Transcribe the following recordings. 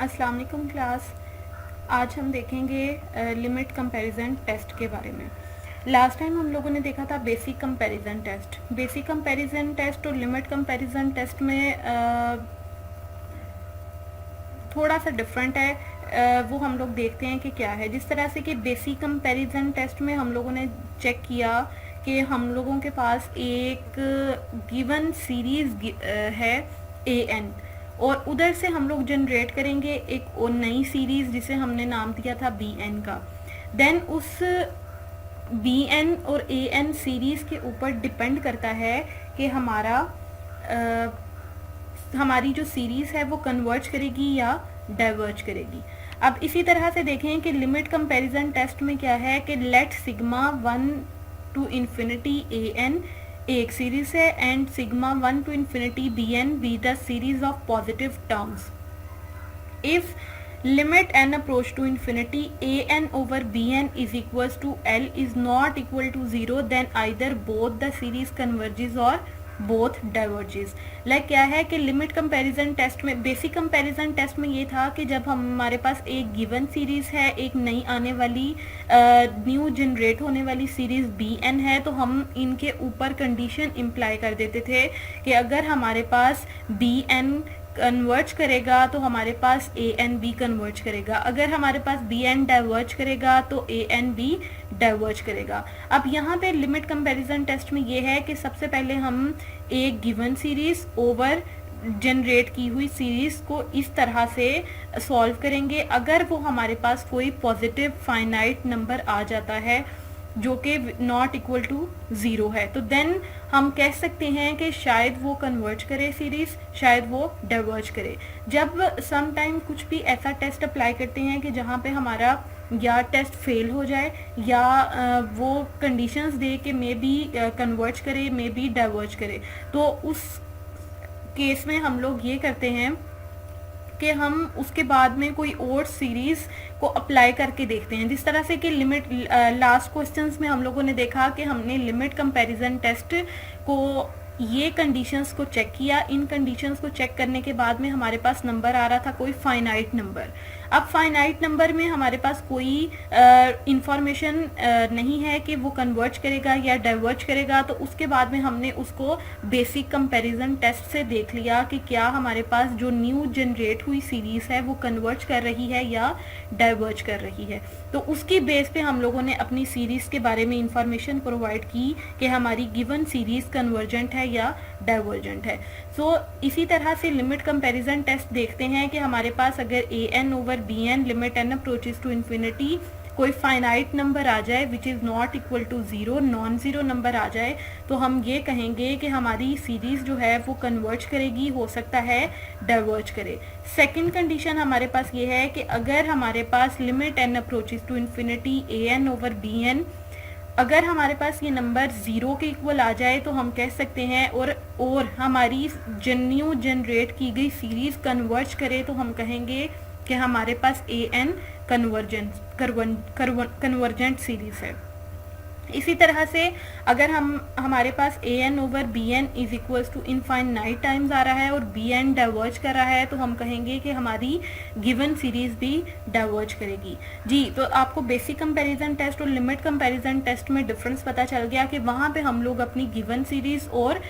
अस्सलाम वालेकुम क्लास। आज हम देखेंगे लिमिट कंपैरिजन टेस्ट के बारे में। लास्ट टाइम हम लोगों ने देखा था basic comparison test. Basic comparison test और लिमिट कंपैरिजन टेस्ट में थोड़ा सा डिफरेंट है। वो हम लोग देखते हैं कि क्या है। जिस तरह से कि बेसिक कंपैरिजन टेस्ट में हम लोगों ने चेक किया कि हम लोगों के पास एक गिवन सीरीज है AN, और उधर से हम लोग जनरेट करेंगे एक और नई सीरीज जिसे हमने नाम दिया था BN का। देन उस BN और AN सीरीज के ऊपर डिपेंड करता है कि हमारी जो सीरीज है वो कन्वर्ज करेगी या डाइवर्ज करेगी। अब इसी तरह से देखें कि लिमिट कंपैरिजन टेस्ट में क्या है कि let sigma 1 to infinity AN एक सीरीज है and sigma 1 to infinity BN be the series of positive terms. If limit n approach to infinity AN over BN is equals to L is not equal to 0, then either both the series converges or both diverges। Like क्या है कि limit comparison test में, basic comparison test में ये था कि जब हमारे पास एक गिवन सीरीज है, एक नई आने वाली न्यू जनरेट होने वाली सीरीज BN है, तो हम इनके ऊपर कंडीशन इम्प्लाई कर देते थे कि अगर हमारे पास BN कन्वर्ज करेगा तो हमारे पास AN भी कन्वर्ज करेगा, अगर हमारे पास BN डाइवर्ज करेगा तो AN भी डाइवर्ज करेगा। अब यहाँ पे लिमिट कंपैरिजन टेस्ट में ये है कि सबसे पहले हम एक गिवन सीरीज ओवर जनरेट की हुई सीरीज को इस तरह से सॉल्व करेंगे। अगर वो हमारे पास कोई पॉजिटिव फाइनाइट नंबर आ जाता है जो कि नॉट इक्वल टू 0 है, तो देन हम कह सकते हैं कि शायद वो कन्वर्ज करे सीरीज, शायद वो डाइवर्ज करे। जब सम टाइम कुछ भी ऐसा टेस्ट अप्लाई करते हैं कि जहाँ पे हमारा या टेस्ट फेल हो जाए या वो कंडीशंस दे कि मे बी कन्वर्ज करे, मे बी डाइवर्ज करे, तो उस केस में हम लोग ये करते हैं कि हम उसके बाद में कोई और सीरीज को अप्लाई करके देखते हैं। जिस तरह से कि लिमिट लास्ट क्वेश्चंस में हम लोगों ने देखा कि हमने लिमिट कंपैरिजन टेस्ट को ये कंडीशंस को चेक किया। इन कंडीशंस को चेक करने के बाद में हमारे पास नंबर आ रहा था कोई फाइनाइट नंबर। अब फाइनाइट नंबर में हमारे पास कोई इंफॉर्मेशन नहीं है कि वो कन्वर्ज करेगा या डाइवर्ज करेगा, तो उसके बाद में हमने उसको बेसिक कंपैरिजन टेस्ट से देख लिया कि क्या हमारे पास जो न्यू जनरेट हुई सीरीज है वो कन्वर्ज कर रही है या डाइवर्ज कर रही है। तो उसकी बेस पे हम लोगों ने अपनी सीरीज के बारे में इंफॉर्मेशन प्रोवाइड की कि हमारी गिवन सीरीज कन्वर्जेंट है या डाइवर्जेंट है। सो इसी तरह से लिमिट कंपैरिजन टेस्ट देखते हैं कि हमारे पास अगर AN over BN limit n approaches to infinity कोई फाइनाइट नंबर आ जाए which is not equal to 0, non zero number आ जाए, तो हम ये कहेंगे कि हमारी सीरीज जो है वो कन्वर्ज करेगी, हो सकता है डाइवर्ज करे। सेकंड कंडीशन हमारे पास ये है कि अगर हमारे पास limit n approaches to infinity AN over BN अगर हमारे पास ये नंबर 0 के इक्वल आ जाए तो हम कह सकते हैं, और हमारी न्यू जनरेट की गई सीरीज कन्वर्ज करे तो हम कहेंगे कि हमारे पास AN कन्वर्जेंट सीरीज है। इसी तरह से अगर हमारे पास AN over BN is equals to infinite times आ रहा है और BN डाइवर्ज कर रहा है, तो हम कहेंगे कि हमारी गिवन सीरीज भी डाइवर्ज करेगी। जी, तो आपको बेसिक कंपैरिजन टेस्ट और लिमिट कंपैरिजन टेस्ट में डिफरेंस पता चल गया कि वहाँ पे हम लोग अपनी गिवन सीरीज और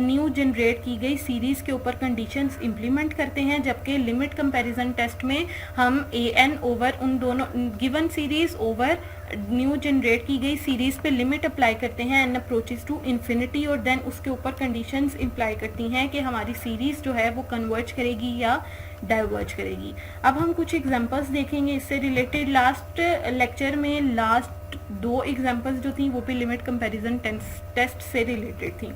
न्यू जनरेट की गई सीरीज के ऊपर कंडीशंस इम्प्लीमेंट करते हैं, जबकि लिमिट कंपैरिजन टेस्ट में हम AN ओवर उन दोनों given series over new generate की गई सीरीज पे लिमिट अप्लाई करते हैं n अप्रोचेस टू इन्फिनिटी, और देन उसके ऊपर कंडीशंस इम्प्लाई करती हैं कि हमारी सीरीज जो है वो कन्वर्ज करेगी या डाइवर्ज करेगी। अब हम कुछ एग्जांपल्स देखेंगे इससे रिलेटेड। लास्ट लेक्चर में लास्ट 2 एग्जांपल्स जो थी वो भी लिमिट कंपैरिजन टेस्ट से रिलेटेड थी।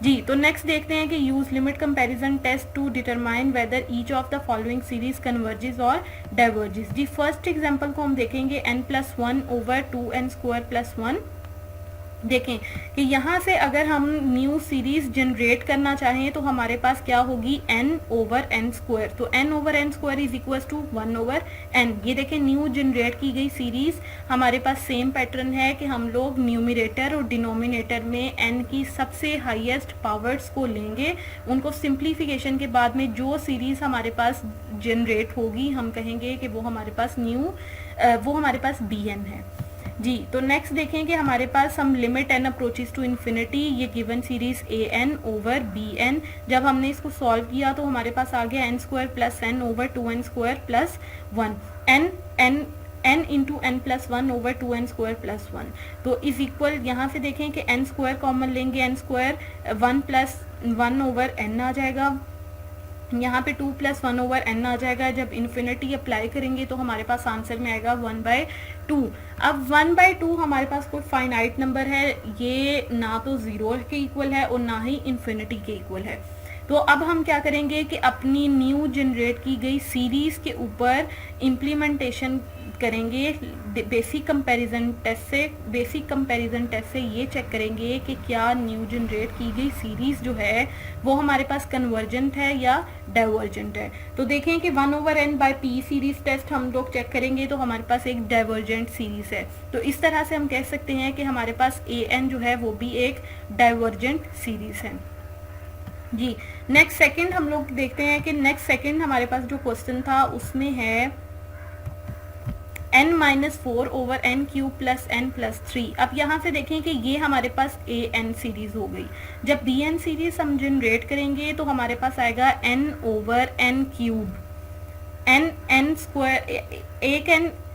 जी, तो नेक्स्ट देखते हैं कि use limit comparison test to determine whether each of the following series converges और डाइवर्जेस। जी, फर्स्ट एग्जांपल को हम देखेंगे n+1 ओवर 2n² + 1। देखें कि यहाँ से अगर हम न्यू सीरीज जनरेट करना चाहें तो हमारे पास क्या होगी n ओवर n स्क्वायर। तो n over n square is equal to 1 over n। ये देखें न्यू जनरेट की गई सीरीज हमारे पास सेम पैटर्न है कि हम लोग न्यूमिरेटर और डिनोमिनेटर में n की सबसे हाईएस्ट पावर्स को लेंगे, उनको सिंप्लीफिकेशन के बाद में जो सीरीज हमारे पास जनरेट होगी हम कहेंगे कि वो हमारे पास bn है जी। तो नेक्स्ट देखें कि हमारे पास हम limit n approaches to infinity, ये given series an over bn, जब हमने इसको सॉल्व किया तो हमारे पास आ गया n square plus n over 2n square plus 1, n into n plus 1 over 2n square plus 1। तो इज इक्वल, यहाँ से देखें कि n स्क्वायर कॉमन लेंगे, n square 1 plus 1 over n आ जाएगा, यहाँ पे 2 प्लस 1 ओवर n आ जाएगा। जब इन्फिनिटी अप्लाई करेंगे तो हमारे पास आंसर में आएगा 1/2। अब 1/2 हमारे पास कोई फाइनाइट नंबर है, ये ना तो 0 के इक्वल है और ना ही इन्फिनिटी के इक्वल है। तो अब हम क्या करेंगे कि अपनी न्यू जनरेट की गई सीरीज के ऊपर इम्प्लीमेंटेशन करेंगे बेसिक कंपैरिजन टेस्ट से ये चेक करेंगे कि क्या न्यू जनरेट की गई सीरीज जो है वो हमारे पास कन्वर्जेंट है या डाइवर्जेंट है। तो देखें कि 1 over n by p series test हम लोग चेक करेंगे तो हमारे पास एक डाइवर्जेंट सीरीज है। तो इस तरह से हम कह सकते हैं कि हमारे पास an जो है वो भी एक डाइवर्जेंट सीरीज है जी। नेक्स्ट सेकंड हम लोग देखते हैं कि नेक्स्ट सेकंड हमारे पास जो क्वेश्चन था उसमें है n minus 4 over n cube plus n plus 3। अब यहाँ से देखें कि ये हमारे पास an सीरीज हो गई। जब bn सीरीज हम जनरेट करेंगे तो हमारे पास आएगा n over n cube, n square, एक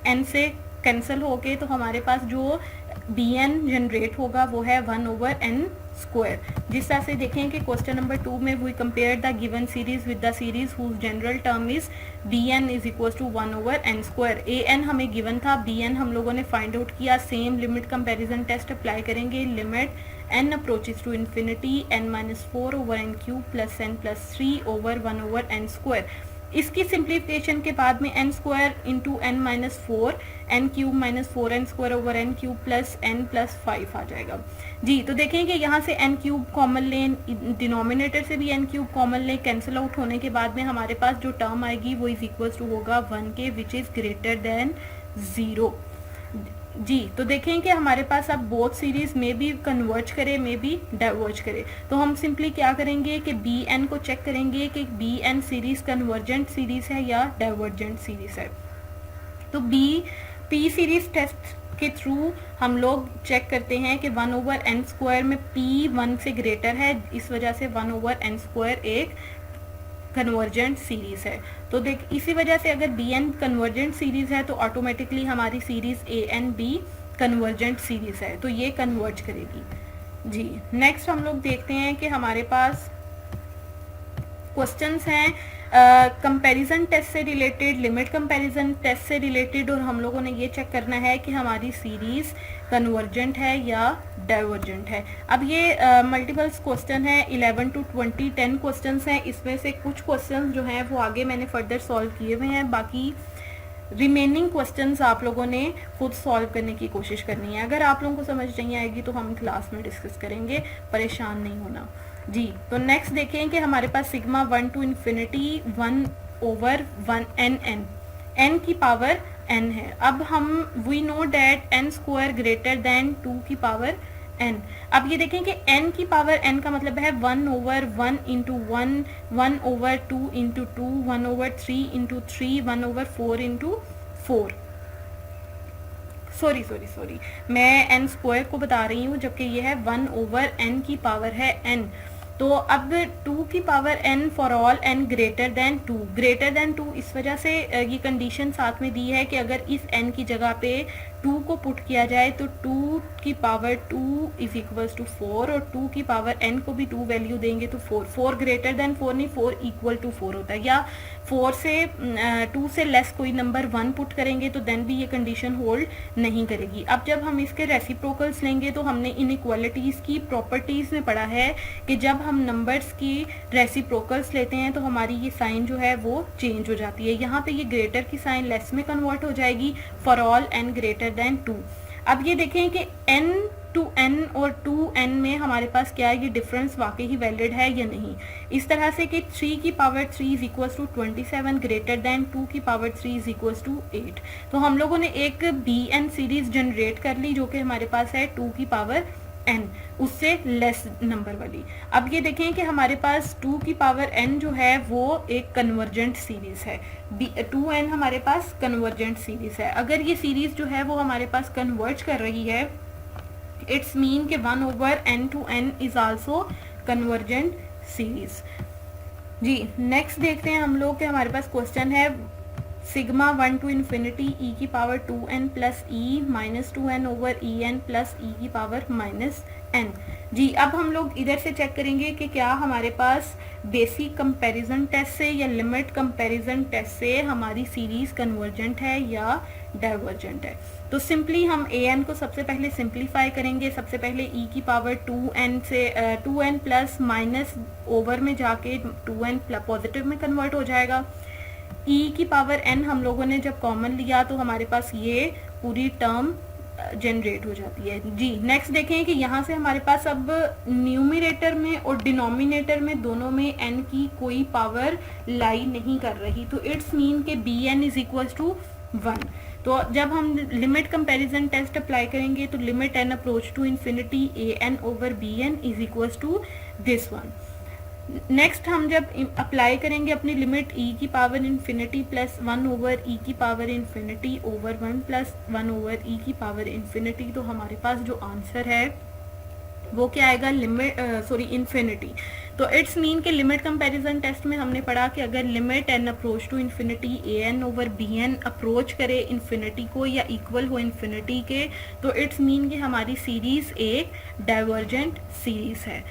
n से कैंसिल हो गए तो हमारे पास जो bn जनरेट होगा वो है 1 ओवर n स्क्वायर। जिस तरह से देखें कि क्वेश्चन नंबर 2 में we compare the given series with the series whose general term is bn is equal to 1 over n square. an हमें गिवन था, bn हम लोगों ने फाइंड आउट किया। Same limit comparison test apply करेंगे। Limit n approaches to infinity n minus 4 over n cube plus n plus 3 over 1 over n square. इसकी simplification के बाद में n square into n minus 4, n cube minus 4n square over n cube plus n plus 5 आ जाएगा जी। तो देखें कि यहाँ से n क्यूब कॉमन लें, डिनोमिनेटर से भी n क्यूब कॉमन लें, कैंसिल आउट होने के बाद में हमारे पास जो टर्म आएगी वो इज इक्वल टू होगा 1 के, विच इज ग्रेटर देन 0 जी। तो देखें कि हमारे पास अब बोथ सीरीज में भी कन्वर्ज करे, में भी डाइवर्ज करे। तो हम सिंपली क्या करेंगे कि bn को चेक करेंगे कि bn सीरीज कन्वर्जेंट सीरीज है या डाइवर्जेंट सीरीज है। तो p सीरीज टेस्ट के थ्रू हम लोग चेक करते हैं कि 1 ओवर n स्क्वायर में p 1 से ग्रेटर है, इस वजह से 1 ओवर n स्क्वायर एक कन्वर्जेंट सीरीज है। तो देख, इसी वजह से अगर bn कन्वर्जेंट सीरीज है तो ऑटोमेटिकली हमारी सीरीज an भी कन्वर्जेंट सीरीज है, तो ये कन्वर्ज करेगी जी। नेक्स्ट हम लोग देखते हैं कि हमारे पास क्वेश्चंस हैं कंपैरिजन टेस्ट से रिलेटेड, लिमिट कंपैरिजन टेस्ट से रिलेटेड, और हम लोगों ने ये चेक करना है कि हमारी सीरीज कन्वर्जेंट है या डाइवर्जेंट है। अब ये मल्टीपल्स क्वेश्चन है, 11 to 20 10 क्वेश्चंस हैं। इसमें से कुछ क्वेश्चंस जो हैं वो आगे मैंने फर्दर सॉल्व किए हुए हैं, बाकी रिमेनिंग क्वेश्चंस आप लोगों ने खुद सॉल्व करने की कोशिश करनी है। अगर आप लोगों को समझ नहीं आएगी तो हम क्लास में डिस्कस करेंगे, परेशान नहीं होना जी। तो नेक्स्ट देखें कि हमारे पास sigma 1 to infinity 1 over 1 n की पावर n है। अब हम we know that n square greater than 2 की पावर n। अब ये देखें कि n की पावर n का मतलब है 1 over 1 into 1, 1 over 2 into 2, 1 over 3 into 3, 1 over 4 into 4। Sorry मैं n स्क्वायर को बता रही हूँ, जबकि ये है 1 ओवर n की पावर है n। तो अब 2 की power n for all n greater than 2, greater than 2 इस वजह से ये कंडीशन साथ में दी है कि अगर इस n की जगह पे 2 को पुट किया जाए तो 2 की पावर 2 इज इक्वल्स टू 4, और 2 की पावर n को भी 2 वैल्यू देंगे तो 4 ग्रेटर देन 4 नहीं, 4 इक्वल टू 4 होता है। या 4 से 2 से लेस कोई नंबर 1 पुट करेंगे तो देन भी ये कंडीशन होल्ड नहीं करेगी। अब जब हम इसके रेसिप्रोकल्स लेंगे तो हमने इनइक्वालिटीज की प्रॉपर्टीज में पढ़ा है कि जब हम नंबर्स की रेसिप्रोकल्स लेते हैं तो हमारी ये साइन जो है वो चेंज हो जाती है। यहाँ पे ये ग्रेटर की साइन लेस में कन्वर्ट हो जाएगी for all n greater than 2। अब ये देखें कि n n और 2n में हमारे पास क्या है, ये डिफरेंस वाकई ही वैलिड है या नहीं। इस तरह से कि 3 की power 3 is equal to 27 greater than 2 की पावर 3 इज इक्वल टू 8। तो हम लोगों ने एक bn सीरीज जनरेट कर ली जो कि हमारे पास है 2 की पावर n, उससे लेस नंबर वाली। अब ये देखें कि हमारे पास 2 की पावर n जो है वो एक कन्वर्जेंट सीरीज है, 2n हमारे पास कन्वर्जेंट सीरीज है। अगर ये सीरीज जो है वो हमारे पास कन्वर्ज कर रही है, इट्स मीन के 1 over n to n is also convergent series. जी नेक्स्ट देखते हैं हम लोग कि हमारे पास क्वेश्चन है सिग्मा 1 टू इन्फिनिटी ई की power 2n plus E minus 2n over E N plus E की पावर माइनस n। जी अब हम लोग इधर से चेक करेंगे कि क्या हमारे पास बेसिक कंपैरिजन टेस्ट से या लिमिट कंपैरिजन टेस्ट से हमारी सीरीज कन्वर्जेंट है या डाइवर्जेंट है। तो सिंपली हम an को सबसे पहले सिंप्लीफाई करेंगे। सबसे पहले e की पावर 2n से 2n प्लस माइनस ओवर में जाके 2n पॉजिटिव में कन्वर्ट हो जाएगा। e की पावर n हम लोगों ने जब कॉमन लिया तो हमारे पास ये पूरी टर्म जनरेट हो जाती है। जी नेक्स्ट देखें कि यहाँ से हमारे पास अब न्यूमिनेटर में और डिनोमिनेटर में दोनों में n की कोई पावर लाई नहीं कर रही, तो इट्स मीन के bn इज इक्वल टू 1। तो जब हम लिमिट कंपैरिजन टेस्ट अप्लाई करेंगे तो limit n approach to infinity an over bn is equal to this one. Next हम जब अप्लाई करेंगे अपनी लिमिट e की power infinity plus 1 over e की power infinity over 1 plus 1 over e की power infinity, तो हमारे पास जो आंसर है वो क्या आएगा, लिमिट इन्फिनिटी। तो इट्स मीन के लिमिट कंपैरिजन टेस्ट में हमने पढ़ा कि अगर limit n approach to infinity an over bn approach करे इन्फिनिटी को या इक्वल हो इन्फिनिटी के, तो इट्स मीन कि हमारी सीरीज एक डाइवर्जेंट सीरीज है।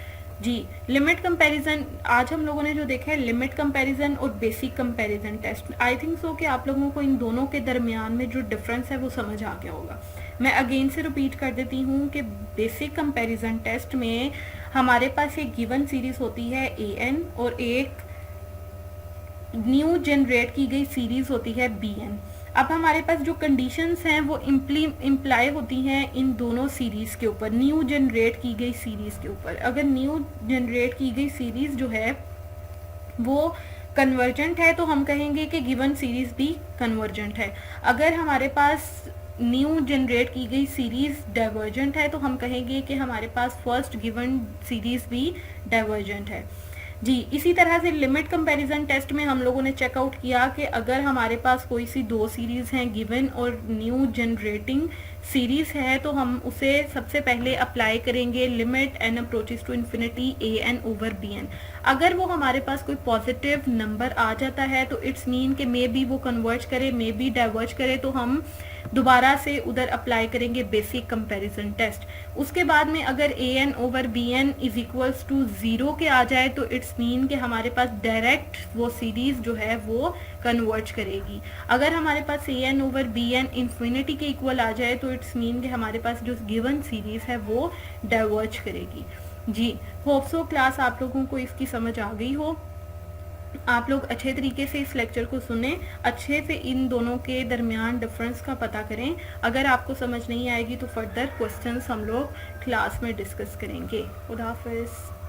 जी लिमिट कंपैरिजन आज हम लोगों ने जो देखा है लिमिट कंपैरिजन और basic comparison test. I think so कि आप लोगों को इन दोनों के दरमियान में जो डिफरेंस है वो समझ आ गया होगा। मैं अगेन से रिपीट कर देती हूँ कि बेसिक कंपैरिजन टेस्ट में हमारे पास एक गिवन सीरीज होती है an और एक न्यू जनरेट की गई सीरीज होती है bn। अब हमारे पास जो कंडीशंस हैं वो इम्प्लाई होती हैं इन दोनों सीरीज के ऊपर, न्यू जनरेट की गई सीरीज के ऊपर। अगर न्यू जनरेट की गई सीरीज जो है वो कन्वर्जेंट है तो हम कहेंगे कि गिवन सीरीज भी कन्वर्जेंट है। अगर हमारे पास न्यू जनरेट की गई सीरीज डाइवर्जेंट है तो हम कहेंगे कि हमारे पास फर्स्ट गिवन सीरीज भी डाइवर्जेंट है। जी इसी तरह से लिमिट कंपैरिजन टेस्ट में हम लोगों ने चेकआउट किया कि अगर हमारे पास कोई सी दो सीरीज हैं गिवन और न्यू जनरेटिंग सीरीज है तो हम उसे सबसे पहले अप्लाई करेंगे limit n approaches to infinity an over bn। अगर वो हमारे पास कोई पॉजिटिव नंबर आ जाता है तो इट्स मीन के मे बी वो कन्वर्ज करे मे बी डाइवर्ज करे, तो हम दोबारा से उधर अप्लाई करेंगे बेसिक कंपैरिजन टेस्ट। उसके बाद में अगर an over bn is equals to 0 के आ जाए तो इट्स मीन कि हमारे पास डायरेक्ट वो सीरीज जो है वो कन्वर्ज करेगी। अगर हमारे पास an ओवर bn इन्फिनिटी के इक्वल आ जाए तो इट्स मीन कि हमारे पास जो गिवन सीरीज है वो डाइवर्ज करेगी। जी होप सो क्लास आप लोगों को इसकी समझ आ गई हो। आप लोग अच्छे तरीके से इस लेक्चर को सुने, अच्छे से इन दोनों के दरमियान डिफरेंस का पता करें। अगर आपको समझ नहीं आएगी तो फर्दर क्वेश्चंस हम लोग क्लास में डिस्कस करेंगे। खुदा हाफिज़।